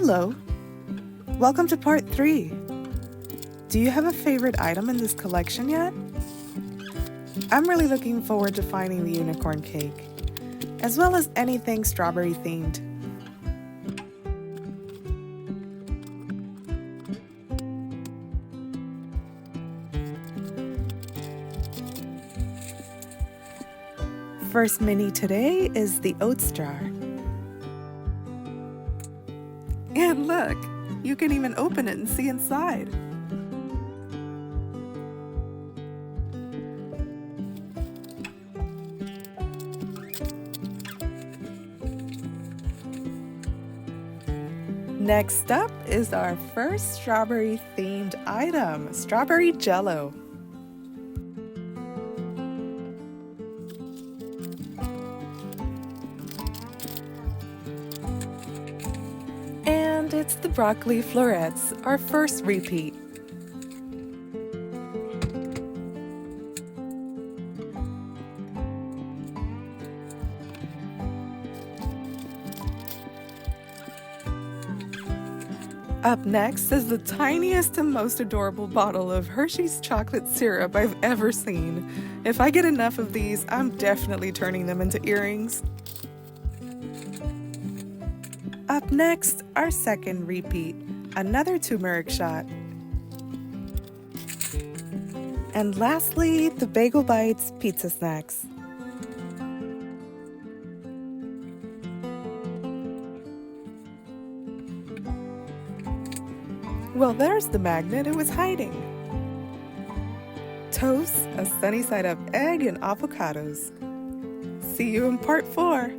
Hello! Welcome to part 3. Do you have a favorite item in this collection yet? I'm really looking forward to finding the unicorn cake, as well as anything strawberry themed. First mini today is the oats jar. And look, you can even open it and see inside. Next up is our first strawberry themed item, strawberry jello. And it's the broccoli florets, our first repeat. Up next is the tiniest and most adorable bottle of Hershey's chocolate syrup I've ever seen. If I get enough of these, I'm definitely turning them into earrings. Up next, our second repeat, another turmeric shot. And lastly, the Bagel Bites pizza snacks. Well, there's the magnet it was hiding. Toast, a sunny side up egg, and avocados. See you in part 4.